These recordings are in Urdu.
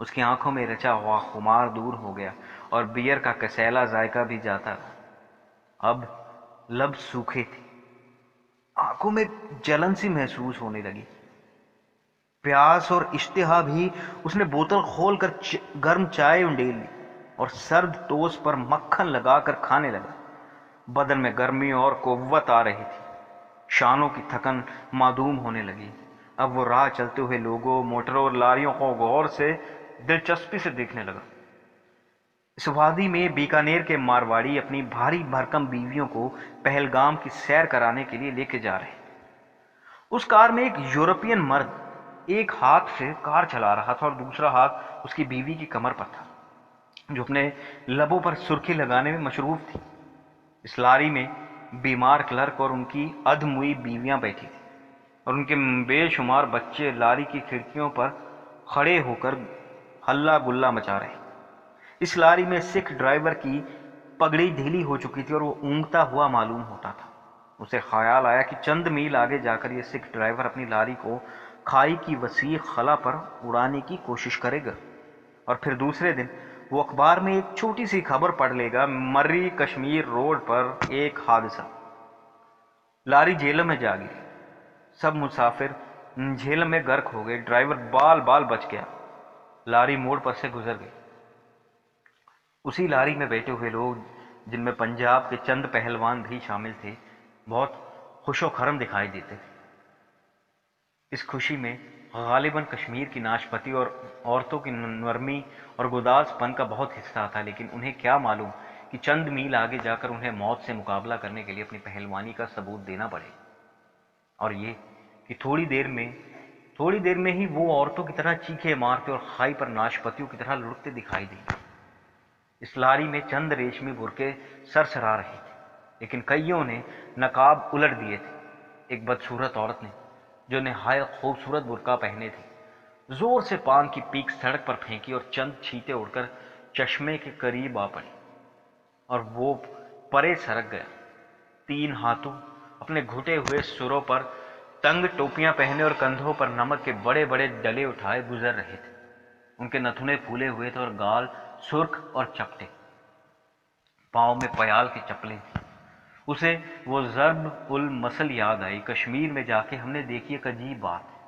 اس کی آنکھوں میں رچا ہوا خمار دور ہو گیا اور بیئر کا کسیلا ذائقہ بھی جاتا رہا۔ اب لب سوکھے تھے، آنکھوں میں جلن سی محسوس ہونے لگی، پیاس اور اشتہا بھی۔ اس نے بوتل کھول کر گرم چائے انڈیل لی اور سرد ٹوسٹ پر مکھن لگا کر کھانے لگا۔ بدن میں گرمی اور قوت آ رہی تھی، شانوں کی تھکن معدوم ہونے لگی۔ اب وہ راہ چلتے ہوئے لوگوں، موٹروں اور لاریوں کو غور سے، دلچسپی سے دیکھنے لگا۔ اس وادی میں بیکانیر کے مارواڑی اپنی بھاری بھرکم بیویوں کو پہلگام کی سیر کرانے کے لیے لے کے جا رہے۔ اس کار میں ایک یورپین مرد ایک ہاتھ سے کار چلا رہا تھا اور دوسرا ہاتھ اس کی بیوی کی کمر پر تھا، جو اپنے لبوں پر سرخی لگانے میں مصروف تھی۔ اس لاری میں بیمار کلرک اور ان کی ادھموئی بیویاں بیٹھی تھیں، اور ان کے بے شمار بچے لاری کی کھڑکیوں پر کھڑے ہو کر ہلا گلا مچا رہے۔ اس لاری میں سکھ ڈرائیور کی پگڑی ڈھیلی ہو چکی تھی اور وہ اونگتا ہوا معلوم ہوتا تھا۔ اسے خیال آیا کہ چند میل آگے جا کر یہ سکھ ڈرائیور اپنی لاری کو کھائی کی وسیع خلا پر اڑانے کی کوشش کرے گا، اور پھر دوسرے دن وہ اخبار میں ایک چھوٹی سی خبر پڑھ لے گا، مری کشمیر روڈ پر ایک حادثہ، لاری جھیلم میں جا گری، سب مسافر جھیلم میں غرق ہو گئے، ڈرائیور بال بال بچ گیا، لاری موڑ پر سے گزر گئی۔ اسی لاری میں بیٹھے ہوئے لوگ، جن میں پنجاب کے چند پہلوان بھی شامل تھے، بہت خوش و خرم دکھائی دیتے تھے۔ اس خوشی میں غالباً کشمیر کی ناشپاتی اور عورتوں کی نرمی اور گداز پن کا بہت حصہ تھا، لیکن انہیں کیا معلوم کہ چند میل آگے جا کر انہیں موت سے مقابلہ کرنے کے لیے اپنی پہلوانی کا ثبوت دینا پڑے، اور یہ کہ تھوڑی دیر میں ہی وہ عورتوں کی طرح چیخے مارتے اور کھائی پر ناشپاتیوں کی طرح لڑکتے دکھائی دیں گے۔ اس لاری میں چند ریشمی برقعے سرسرا رہے تھے، لیکن کئیوں نے نقاب الٹ دیے تھے۔ ایک بدصورت عورت نے، جو نہایت خوبصورت برقع پہنے تھی، زور سے پان کی پیک سڑک پر پھینکی اور چند چھینٹیں اڑ کر چشمے کے قریب آ پڑی، اور وہ پرے سرک گیا۔ تین ہاتھوں اپنے گھٹے ہوئے سروں پر تنگ ٹوپیاں پہنے اور کندھوں پر نمک کے بڑے بڑے ڈلے اٹھائے گزر رہے تھے۔ ان کے نتھنے پھولے ہوئے تھے اور گال سرخ اور چپٹے، پاؤں میں پیال کی چپلیں تھیں۔ اسے وہ ضرب المثل یاد آئی، کشمیر میں جا کے ہم نے دیکھی ایک عجیب بات ہے،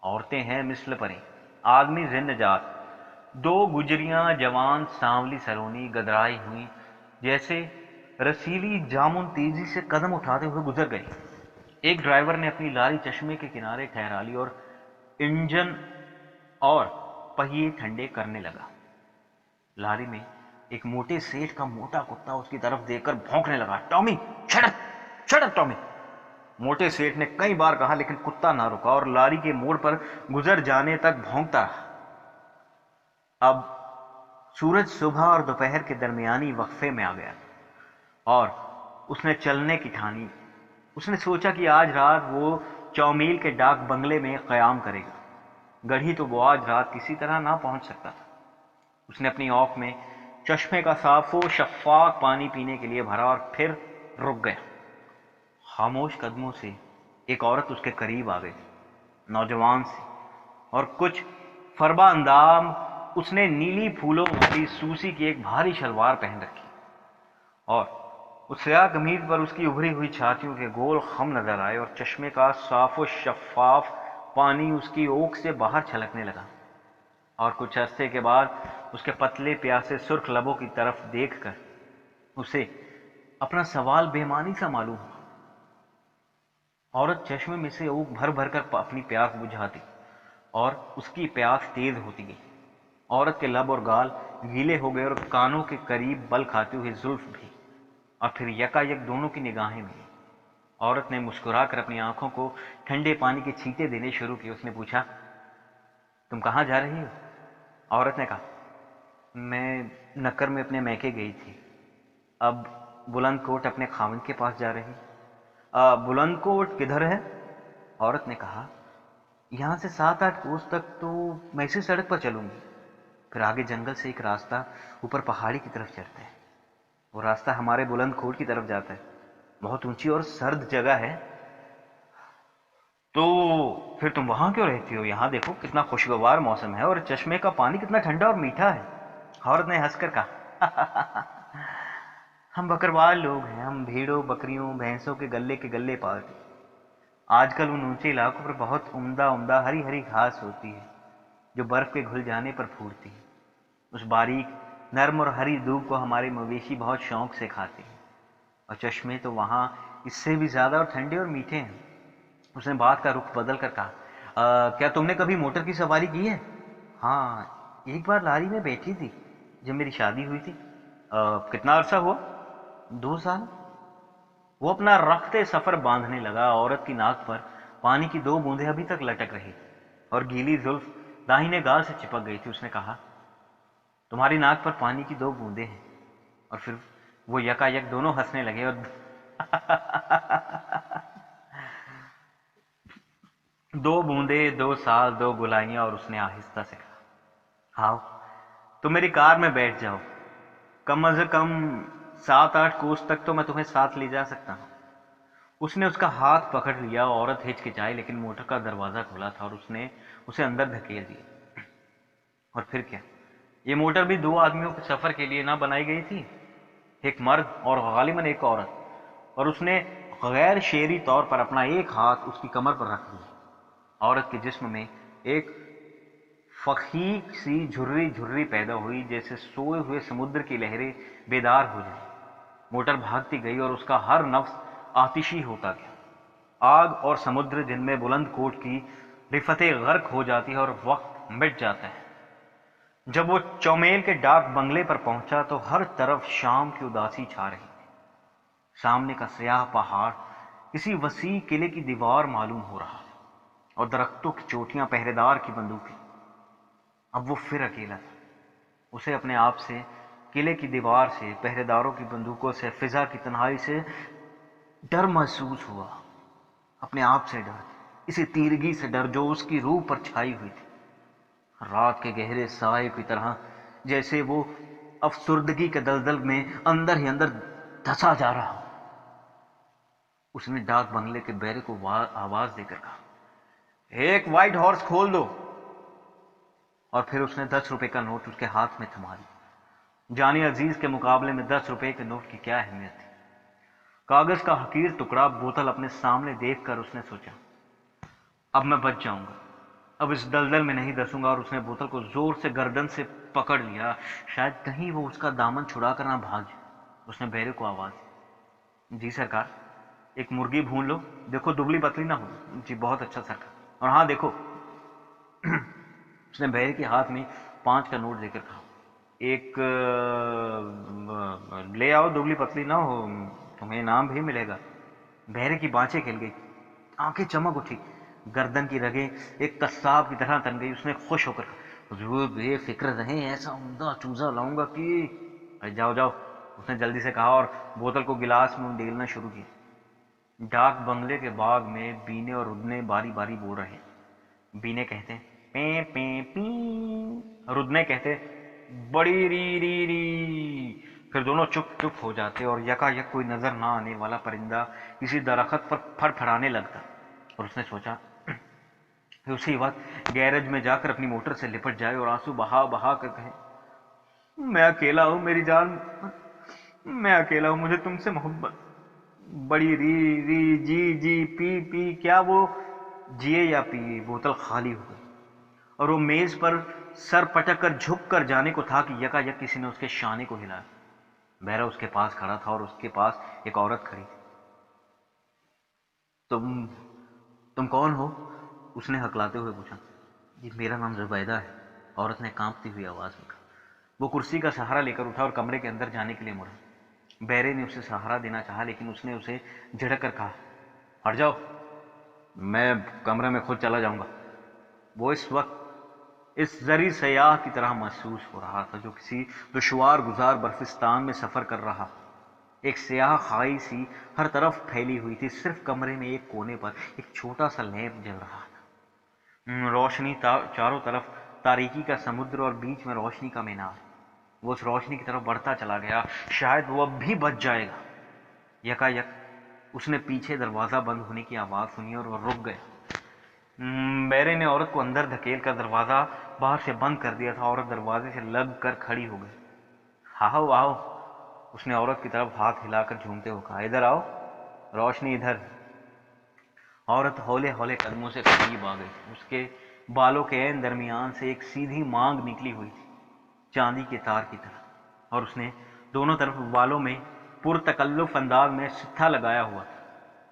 عورتیں ہیں مثل پریں، آدمی زند جات۔ دو گجریاں جوان سانولی سلونی گدرائی ہوئی، جیسے رسیلی جامن تیزی سے قدم اٹھاتے ہوئے گزر گئی۔ ایک ڈرائیور نے اپنی لاری چشمے کے کنارے ٹھہرا لی اور انجن اور پہیے ٹھنڈے کرنے لگا۔ لاری میں ایک موٹے سیٹ کا موٹا کتا اس کی طرف دیکھ کر بھونکنے لگا، ٹامی شٹ اپ ٹامی۔ موٹے سیٹ نے کئی بار کہا، لیکن کتا نہ رکا اور لاری کے موڑ پر گزر جانے تک بھونکتا رہا۔ اب سورج صبح اور دوپہر کے درمیانی وقفے میں آ گیا اور اس نے چلنے کی ٹھانی۔ اس نے سوچا کہ آج رات وہ چومیل کے ڈاک بنگلے میں قیام کرے گا۔ گڑھی تو وہ آج رات کسی طرح نہ پہنچ سکتا تھا۔ اس نے اپنی آنکھ میں چشمے کا صاف و شفاف پانی پینے کے لیے بھرا اور پھر رک گیا۔ خاموش قدموں سے ایک عورت اس کے قریب آ گئی، نوجوان سی اور کچھ فربا اندام۔ اس نے نیلی پھولوں والی سوسی کی ایک بھاری شلوار پہن رکھی، اور اس سیاہ قمیض پر اس کی ابھری ہوئی چھاتیوں کے گول خم نظر آئے، اور چشمے کا صاف و شفاف پانی اس کی اوک سے باہر چھلکنے لگا، اور کچھ عرصے کے بعد اس کے پتلے پیاسے سرخ لبوں کی طرف دیکھ کر اسے اپنا سوال بے معنی سا معلوم ہوا۔ عورت چشمے میں سے اوک بھر بھر کر اپنی پیاس بجھاتی اور اس کی پیاس تیز ہوتی گئی۔ عورت کے لب اور گال گیلے ہو گئے اور کانوں کے قریب بل کھاتے ہوئے زلف بھی، اور پھر یکا یک دونوں کی نگاہیں ملی۔ عورت نے مسکرا کر اپنی آنکھوں کو ٹھنڈے پانی کے چھینٹے دینے شروع کیے۔ اس نے پوچھا، تم کہاں جا رہی ہو؟ عورت نے کہا، میں نکر میں اپنے میکے گئی تھی، اب بلند کوٹ اپنے خاوند کے پاس جا رہی۔ بلند کوٹ کدھر ہے؟ عورت نے کہا، یہاں سے 7-8 کوس تک تو میں اسی سڑک پر چلوں گی، پھر آگے جنگل سے ایک راستہ اوپر پہاڑی کی طرف چڑھتا ہے، وہ راستہ ہمارے بلند کوٹ کی طرف جاتا ہے، بہت اونچی اور سرد جگہ ہے۔ تو پھر تم وہاں کیوں رہتی ہو؟ یہاں دیکھو کتنا خوشگوار موسم ہے اور چشمے کا پانی کتنا ٹھنڈا اور میٹھا ہے۔ عورت نے ہنس کر کہا ہم بکروال لوگ ہیں، ہم بھیڑوں بکریوں بھینسوں کے گلے پالتے ہیں۔ آج کل ان اونچے علاقوں پر بہت عمدہ عمدہ ہری ہری گھاس ہوتی ہے جو برف کے گھل جانے پر پھوٹتی ہے۔ اس باریک نرم اور ہری دھوپ کو ہمارے مویشی بہت شوق سے کھاتے ہیں، اور چشمے تو وہاں اس سے بھی زیادہ اور ٹھنڈے اور میٹھے ہیں۔ اس نے بات کا رخ بدل کر کہا کیا تم نے کبھی موٹر کی سواری کی ہے؟ ہاں، ایک بار لاری میں بیٹھی تھی جب میری شادی ہوئی تھی۔ کتنا عرصہ ہوا؟ 2 سال۔ وہ اپنا رخت سفر باندھنے لگا۔ عورت کی ناک پر پانی کی 2 بوندیں ابھی تک لٹک رہی اور گیلی زلف داہنے گال سے چپک گئی تھی۔ اس نے کہا تمہاری ناک پر پانی کی 2 بوندیں ہیں۔ اور پھر وہ یکا یک دونوں ہنسنے لگے اور 2 بوندیں، 2 سال، 2 گلائیاں۔ اور اس نے آہستہ سے کہا آؤ تم میری کار میں بیٹھ جاؤ، کم از کم 7-8 کوس تک تو میں تمہیں ساتھ لے جا سکتا ہوں۔ اس نے اس کا ہاتھ پکڑ لیا۔ عورت ہچکچائی لیکن موٹر کا دروازہ کھلا تھا اور اس نے اسے اندر دھکیل دیا۔ اور پھر کیا، یہ موٹر بھی 2 آدمیوں کے سفر کے لیے نہ بنائی گئی تھی، ایک مرد اور غالباً ایک عورت۔ اور اس نے غیر شعری طور پر اپنا ایک ہاتھ اس کی کمر پر رکھ دیا۔ عورت کے جسم میں ایک فقیق سی جھری جھری پیدا ہوئی، جیسے سوئے ہوئے سمندر کی لہریں بیدار ہو جائیں۔ موٹر بھاگتی گئی اور اس کا ہر نفس آتشی ہوتا گیا۔ آگ اور سمندر جن میں بلند کوٹ کی رفتیں غرق ہو جاتی ہے اور وقت مٹ جاتا ہے۔ جب وہ چومیل کے ڈاک بنگلے پر پہنچا تو ہر طرف شام کی اداسی چھا رہی تھی۔ سامنے کا سیاہ پہاڑ کسی وسیع قلعے کی دیوار معلوم ہو رہا تھا اور درختوں کی چوٹیاں پہرے دار کی بندوقیں۔ اب وہ پھر اکیلا تھا۔ اسے اپنے آپ سے، قلعے کی دیوار سے، پہرے داروں کی بندوقوں سے، فضا کی تنہائی سے ڈر محسوس ہوا۔ اپنے آپ سے ڈر، اسی تیرگی سے ڈر جو اس کی روح پر چھائی ہوئی تھی، رات کے گہرے سائے کی طرح، جیسے وہ افسردگی کے دلدل میں اندر ہی اندر دھسا جا رہا ہو۔ اس نے ڈاک بنگلے کے بیرے کو آواز دے کر کہا ایک وائٹ ہارس کھول دو۔ اور پھر اس نے 10 روپے کا نوٹ اس کے ہاتھ میں تھما دیا۔ جانی عزیز کے مقابلے میں 10 روپے کے نوٹ کی کیا اہمیت تھی؟ کاغذ کا حقیر ٹکڑا بوتل اپنے سامنے دیکھ کر اس نے سوچا اب میں بچ جاؤں گا، اب اس دلدل میں نہیں دسوں گا۔ اور اس نے بوتل کو زور سے گردن سے پکڑ لیا، شاید کہیں وہ اس کا دامن چھڑا کر نہ بھاگ جائے۔ اس نے بیرے کو آواز دی جی سرکار، ایک مرغی بھون لو، دیکھو دبلی پتلی نہ ہو۔ جی بہت اچھا سرکار۔ اور ہاں دیکھو اس نے بہرے کے ہاتھ میں 5 کا نوٹ دے کر کہا ایک لے آؤ، دبلی پتلی نہ ہو، تمہیں انعام بھی ملے گا۔ بہرے کی بانچیں کھل گئی، آنکھیں چمک اٹھی، گردن کی رگیں ایک قصاب کی طرح تن گئی۔ اس نے خوش ہو کر کہا حضور بے فکر رہیں، ایسا عمدہ چوزا لاؤں گا کہ جاؤ جاؤ، اس نے جلدی سے کہا اور بوتل کو گلاس میں ڈیلنا شروع کیا۔ ڈاک بنگلے کے باغ میں بینے اور ردنے باری باری بول رہے ہیں۔ بینے کہتے ہیں پیں پیں پیں، ردنے کہتے بڑی ری ری ری۔ پھر دونوں چپ چپ ہو جاتے اور یکا یک کوئی نظر نہ آنے والا پرندہ کسی درخت پر پھڑ پھڑانے لگتا۔ اور اس نے سوچا کہ اسی وقت گیرج میں جا کر اپنی موٹر سے لپٹ جائے اور آنسو بہا بہا کر کہے میں اکیلا ہوں میری جان، میں اکیلا ہوں، مجھے تم سے محبت۔ بڑی ری ری جی جی پی پی، کیا وہ جیے یا پیے؟ بوتل خالی ہو گئی اور وہ میز پر سر پٹک کر جھک کر جانے کو تھا کہ یکا یک کسی نے اس کے شانے کو ہلایا۔ بہرا اس کے پاس کھڑا تھا اور اس کے پاس ایک عورت کھڑی تھی۔ تم کون ہو؟ اس نے ہکلاتے ہوئے پوچھا۔ جی میرا نام زبیدہ ہے، عورت نے کانپتی ہوئی آواز میں کہا۔ وہ کرسی کا سہارا لے کر اٹھا اور کمرے کے اندر جانے کے لیے مڑا۔ بہرے نے اسے سہارا دینا چاہا لیکن اس نے اسے جھڑک کر کہا ہٹ جاؤ، میں کمرے میں خود چلا جاؤں گا۔ وہ اس وقت اس زری سیاح کی طرح محسوس ہو رہا تھا جو کسی دشوار گزار برفستان میں سفر کر رہا۔ ایک سیاہ خائی سی ہر طرف پھیلی ہوئی تھی، صرف کمرے میں ایک کونے پر ایک چھوٹا سا لیمپ جل رہا تھا۔ روشنی چاروں طرف تاریکی کا سمندر اور بیچ میں روشنی کا مینار۔ وہ اس روشنی کی طرف بڑھتا چلا گیا، شاید وہ اب بھی بچ جائے گا۔ یکا یک اس نے پیچھے دروازہ بند ہونے کی آواز سنی اور وہ رک گیا۔ بیرے نے عورت کو اندر دھکیل کر دروازہ باہر سے بند کر دیا تھا۔ عورت دروازے سے لگ کر کھڑی ہو گئی۔ آؤ آؤ، اس نے عورت کی طرف ہاتھ ہلا کر جھومتے ہوئے کہا، ادھر آؤ، روشنی ادھر۔ عورت ہولے ہولے قدموں سے قریب آ گئی۔ اس کے بالوں کے عین درمیان سے ایک سیدھی مانگ نکلی ہوئی تھی، چاندی کے تار کی طرح، اور اس نے دونوں طرف بالوں میں پرتکلف انداز میں ستھا لگایا ہوا تھا۔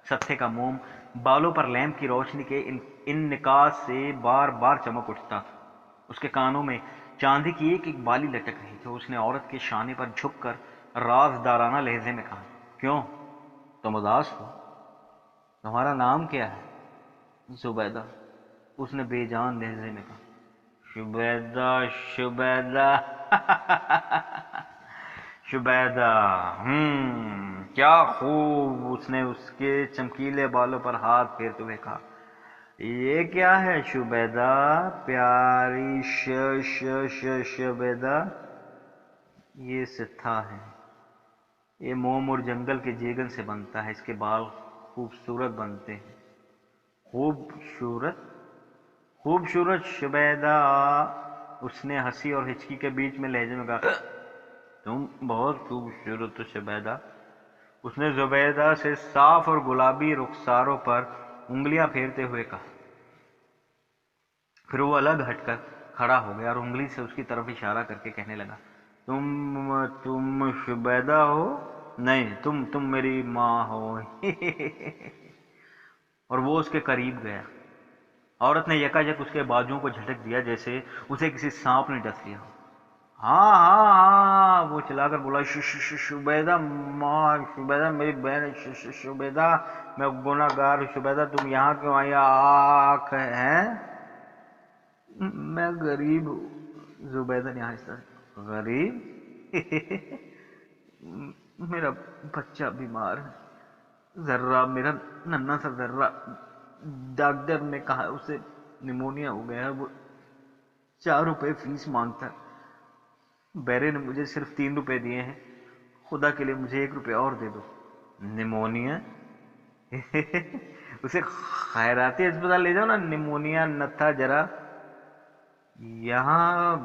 ستھے کا موم بالوں پر لیمپ کی روشنی کے انعکاس سے بار بار چمک اٹھتا تھا۔ اس کے کانوں میں چاندی کی ایک ایک بالی لٹک رہی تھی۔ اس نے عورت کے شانے پر جھک کر رازدارانہ لہجے میں کہا، کیوں تم اداس ہو؟ تمہارا نام کیا ہے؟ زبیدہ، اس نے بے جان لہجے میں کہا۔ شبیدہ، شبیدہ شبیدہ، کیا خوب، اس نے اس کے چمکیلے بالوں پر ہاتھ پھیرتے ہوئے کہا، یہ کیا ہے شبیدہ، پیاری شبیدہ؟ یہ ستھا ہے، یہ موم اور جنگل کے جیگن سے بنتا ہے، اس کے بال خوبصورت بنتے ہیں۔ خوبصورت؟ خوبصورت شبیدہ، اس نے ہنسی اور ہچکی کے بیچ میں لہجے میں کہا، تم بہت خوبصورت ہو شبیدہ۔ اس نے زبیدہ سے صاف اور گلابی رخساروں پر انگلیاں پھیرتے ہوئے کہا۔ پھر وہ الگ ہٹ کر کھڑا ہو گیا اور انگلی سے اس کی طرف اشارہ کر کے کہنے لگا، تم شبیدہ ہو؟ نہیں، تم میری ماں ہو اور وہ اس کے قریب گیا۔ عورت نے یکایک اس کے بازوؤں کو جھٹک دیا جیسے اسے کسی سانپ نے ڈس لیا ہو۔ ہاں ہاں ہاں، وہ چلا کر بولا، شبیدہ ماں، شبیدہ میری بہن، شبیدہ میں گناہ گار ہوں، شبیدہ تم یہاں کیوں آئی ہیں؟ میں غریب ہوں، زبیدہ نے آہستہ سے، غریب؟ میرا بچہ بیمار ہے، ذرہ، میرا ننھا سا ذرہ، ڈاکٹر نے کہا اسے نیمونیا ہو گیا ہے، وہ 4 روپے فیس مانگتا ہے۔ بیرے نے مجھے صرف 3 روپے دیے ہیں، خدا کے لیے مجھے 1 روپے اور دے دو۔ نیمونیا؟ اسے خیراتی اسپتال لے جاؤ نا، نیمونیا نہ تھا ذرا، یہاں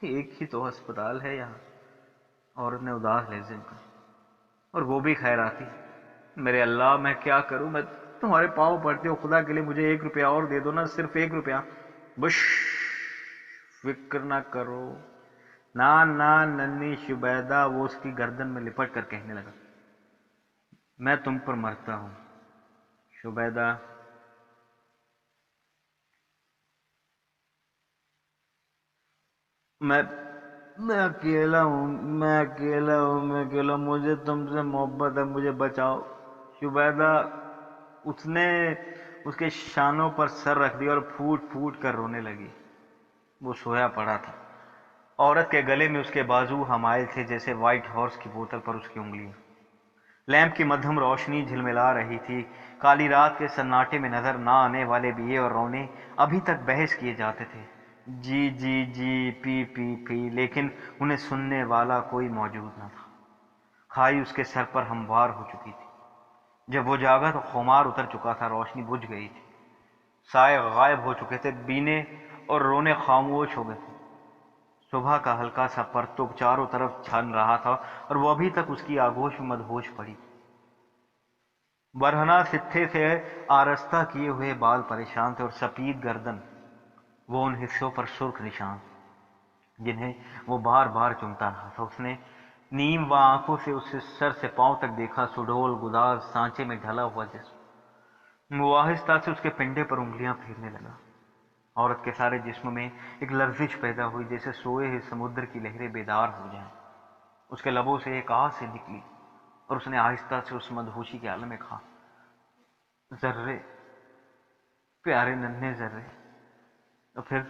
ایک ہی تو ہسپتال ہے یہاں۔ عورت نے اداس لہجے میں کہا، اور وہ بھی خیراتی؟ میرے اللہ، میں کیا کروں، میں تمہارے پاؤں پڑتی ہوں، خدا کے لیے مجھے 1 روپیہ اور دے دو نا، صرف 1 روپیہ، بش، فکر نہ کرو۔ نہ ننھی شبیدہ، وہ اس کی گردن میں لپٹ کر کہنے لگا، میں تم پر مرتا ہوں شبیدہ۔ میں اکیلا ہوں، مجھے تم سے محبت ہے، مجھے بچاؤ شبیدہ۔ اس نے اس کے شانوں پر سر رکھ دیا اور پھوٹ پھوٹ کر رونے لگی۔ وہ سویا پڑا تھا، عورت کے گلے میں اس کے بازو حمائل تھے جیسے وائٹ ہارس کی بوتل پر اس کی انگلیاں۔ لیمپ کی مدھم روشنی جھلملا رہی تھی۔ کالی رات کے سناٹے میں نظر نہ آنے والے بیے اور رونے ابھی تک بحث کیے جاتے تھے، جی جی جی، پی پی پی، لیکن انہیں سننے والا کوئی موجود نہ تھا۔ کھائی اس کے سر پر ہموار ہو چکی تھی۔ جب وہ جاگا تو خمار اتر چکا تھا، روشنی بجھ گئی تھی، سائے غائب ہو چکے تھے، بینے اور رونے خاموش ہو گئے تھے۔ صبح کا ہلکا سا پرتو چاروں طرف چھن رہا تھا اور وہ ابھی تک اس کی آغوش میں مدہوش پڑی تھی۔ برہنہ ستھے سے آرستہ کیے ہوئے بال پریشان تھے اور سفید گردن، وہ ان حصوں پر سرخ نشان جنہیں وہ بار بار چومتا رہا تھا۔ اس نے نیم و آنکھوں سے اسے سر سے پاؤں تک دیکھا، سڈول گداز سانچے میں ڈھلا ہوا جسم۔ وہ آہستہ سے اس کے پنڈے پر انگلیاں پھیرنے لگا۔ عورت کے سارے جسم میں ایک لرزش پیدا ہوئی جیسے سوئے ہوئے سمندر کی لہریں بیدار ہو جائیں۔ اس کے لبوں سے ایک آہ سے نکلی اور اس نے آہستہ سے اس مدہوشی کے عالم میں کہا، ذرے، پیارے ننھے ذرے۔ اور پھر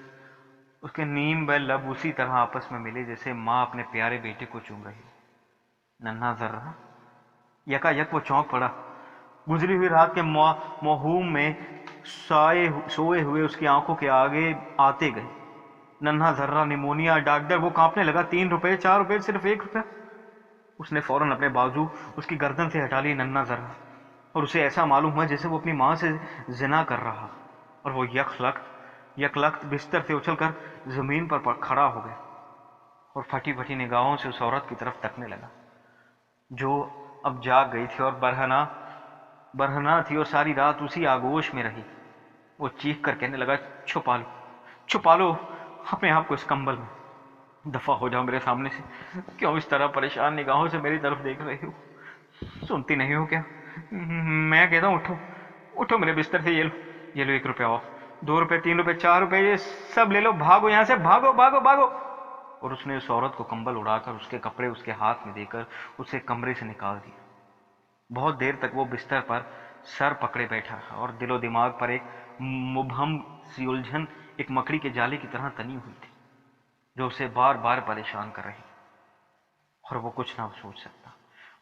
اس کے نیم بے لب اسی طرح آپس میں ملے جیسے ماں اپنے پیارے بیٹے کو چوم رہی۔ ننھا ذرہ، یکایک وہ چونک پڑا۔ گزری ہوئی رات کے موہوم میں سوئے ہوئے اس کی آنکھوں کے آگے آتے گئے۔ ننھا ذرہ، نیمونیا، ڈاکٹر، وہ کانپنے لگا۔ 3 روپے، 4 روپے، صرف 1 روپیہ۔ اس نے فوراً اپنے بازو اس کی گردن سے ہٹا لی۔ ننھا ذرہ، اور اسے ایسا معلوم ہوا جیسے وہ اپنی ماں سے زنا کر رہا۔ اور وہ یکلخت بستر سے اچھل کر زمین پر کھڑا ہو گیا اور پھٹی پھٹی نگاہوں سے اس عورت کی طرف تکنے لگا جو اب جاگ گئی تھی اور برہنہ تھی اور ساری رات اسی آگوش میں رہی۔ وہ چیخ کر کہنے لگا، چھپا لو اپنے آپ کو اس کمبل میں، دفع ہو جاؤ میرے سامنے سے، کیوں اس طرح پریشان نگاہوں سے میری طرف دیکھ رہی ہو؟ سنتی نہیں ہو کیا؟ میں کہتا ہوں اٹھو میرے بستر سے، یہ لو 1 روپیہ، 2 روپے، 3 روپے، 4 روپے، یہ سب لے لو، بھاگو یہاں سے، بھاگو بھاگو بھاگو۔ اور اس نے اس عورت کو کمبل اڑا کر اس کے کپڑے اس کے ہاتھ میں دے کر اسے کمرے سے نکال دیا۔ بہت دیر تک وہ بستر پر سر پکڑے بیٹھا رہا اور دل و دماغ پر ایک مبہم سی الجھن ایک مکڑی کے جالے کی طرح تنی ہوئی تھی جو اسے بار بار پریشان کر رہی، اور وہ کچھ نہ سوچ سکتا۔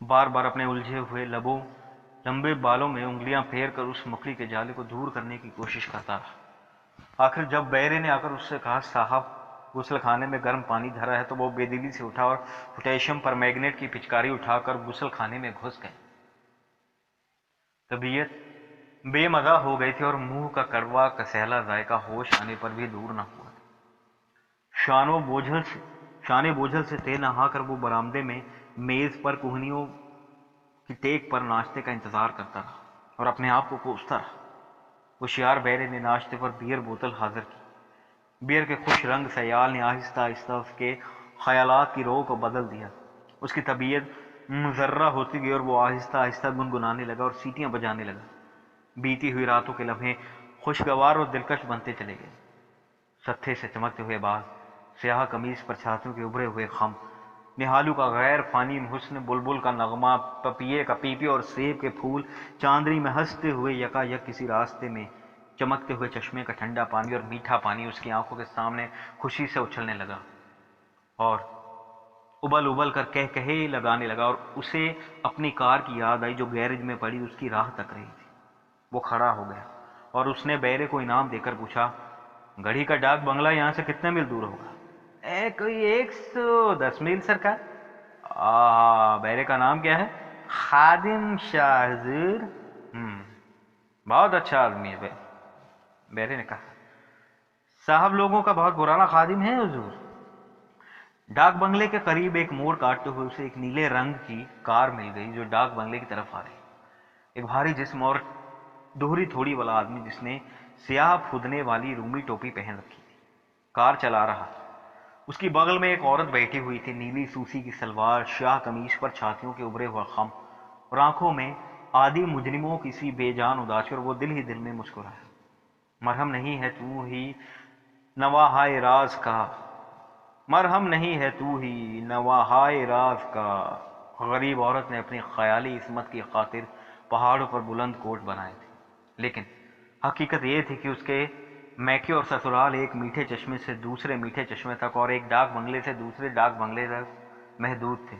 بار بار اپنے الجھے ہوئے لمبے بالوں میں انگلیاں پھیر کر اس مکڑی کے جالے کو دور کرنے کی کوشش کرتا رہا۔ آخر جب بہرے نے آ کر اس سے کہا، صاحب غسل خانے میں گرم پانی دھرا ہے، تو وہ بے دلی سے اٹھا اور پوٹیشیم پر میگنیٹ کی پچکاری اٹھا کر غسل خانے میں گھس گئے۔ طبیعت بے مزہ ہو گئی تھی اور منہ کا کڑوا کسیلا ذائقہ ہوش آنے پر بھی دور نہ ہوا۔ شانے بوجھل سے تیل نہا کر وہ برآمدے میں میز پر کوہنیوں کی ٹیک پر ناشتے کا انتظار کرتا رہا اور اپنے آپ کو کوستا رہا۔ ہوشیار بہرے نے ناشتے پر بیئر بوتل حاضر کی۔ بیئر کے خوش رنگ سیال نے آہستہ آہستہ اس کے خیالات کی رو کو بدل دیا۔ اس کی طبیعت مضرہ ہوتی گئی اور وہ آہستہ آہستہ گنگنانے لگا اور سیٹیاں بجانے لگا۔ بیتی ہوئی راتوں کے لمحے خوشگوار اور دلکش بنتے چلے گئے۔ ستھے سے چمکتے ہوئے بال، سیاہ قمیص پر چھاتیوں کے ابھرے ہوئے خم، نہالو کا غیر فانی حسن، بلبل کا نغمہ، پپیے کا پیپی اور سیب کے پھول چاندنی میں ہنستے ہوئے یکا کسی راستے میں چمکتے ہوئے چشمے کا ٹھنڈا پانی اور میٹھا پانی اس کی آنکھوں کے سامنے خوشی سے اچھلنے لگا اور ابل کر کہے لگانے لگا، اور اسے اپنی کار کی یاد آئی جو گیرج میں پڑی اس کی راہ تک رہی تھی۔ وہ کھڑا ہو گیا اور اس نے بہرے کو انعام دے کر پوچھا، گڑھی کا ڈاک بنگلہ یہاں سے کتنے میل دور ہوگا؟ کوئی 110 میل سرکار۔ بہرے کا نام کیا ہے؟ خادم شاہ حضور۔ بہت اچھا آدمی ہے بہرے نے کہا، صاحب لوگوں کا بہت پرانا خادم ہے حضور۔ ڈاک بنگلے کے قریب ایک موڑ کاٹتے ہوئے اسے ایک نیلے رنگ کی کار مل گئی جو ڈاک بنگلے کی طرف آ رہی۔ ایک بھاری جسم اور دوہری تھوڑی والا آدمی جس نے سیاہ پھدنے والی رومی ٹوپی پہن رکھی تھی کار چلا رہا تھا۔ اس کی بغل میں ایک عورت بیٹھی ہوئی تھی، نیلی سوسی کی سلوار، شاہ قمیص پر چھاتیوں کے ابھرے ہوا خم اور آنکھوں میں عادی مجرموں کی سی بے جان اداسی، اور وہ دل ہی دل میں مسکرایا، مرہم نہیں ہے تو ہی نواحائے راز کا، مرہم نہیں ہے تو ہی نواحائے راز کا۔ غریب عورت نے اپنی خیالی عصمت کی خاطر پہاڑوں پر بلند کوٹ بنائے تھے، لیکن حقیقت یہ تھی کہ اس کے میکے اور سسرال ایک میٹھے چشمے سے دوسرے میٹھے چشمے تک اور ایک ڈاک بنگلے سے دوسرے ڈاک بنگلے تک محدود تھے۔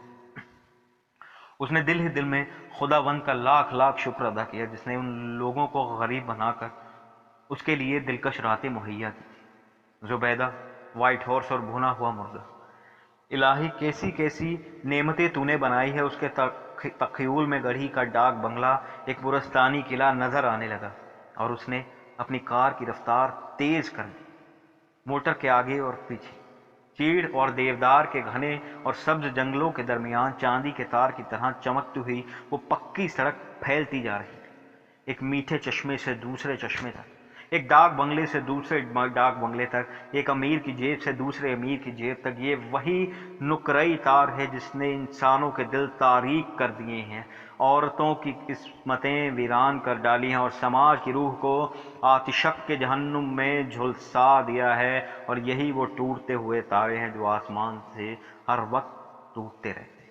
اس نے دل ہی دل میں خداوند کا لاکھ شکر ادا کیا جس نے ان لوگوں کو غریب بنا کر اس کے لیے دلکش راتیں مہیا کی تھی۔ زبیدہ، وائٹ ہارس اور بھنا ہوا مرغا، الہی کیسی کیسی نعمتیں تو نے بنائی ہے۔ اس کے تخیل میں گڑھی کا ڈاک بنگلہ ایک پرستانی قلعہ نظر آنے لگا اور اس نے اپنی کار کی رفتار تیز کر دی۔ موٹر کے آگے اور پیچھے چیڑ اور دیودار کے گھنے اور سبز جنگلوں کے درمیان چاندی کے تار کی طرح چمکتی ہوئی وہ پکی سڑک پھیلتی جا رہی تھی، ایک میٹھے چشمے سے دوسرے چشمے تک، ایک ڈاک بنگلے سے دوسرے ڈاک بنگلے تک، ایک امیر کی جیب سے دوسرے امیر کی جیب تک۔ یہ وہی نقرئی تار ہے جس نے انسانوں کے دل تاریک کر دیے ہیں، عورتوں کی قسمتیں ویران کر ڈالی ہیں اور سماج کی روح کو آتشک کے جہنم میں جھلسا دیا ہے، اور یہی وہ ٹوٹتے ہوئے تارے ہیں جو آسمان سے ہر وقت ٹوٹتے رہتے ہیں۔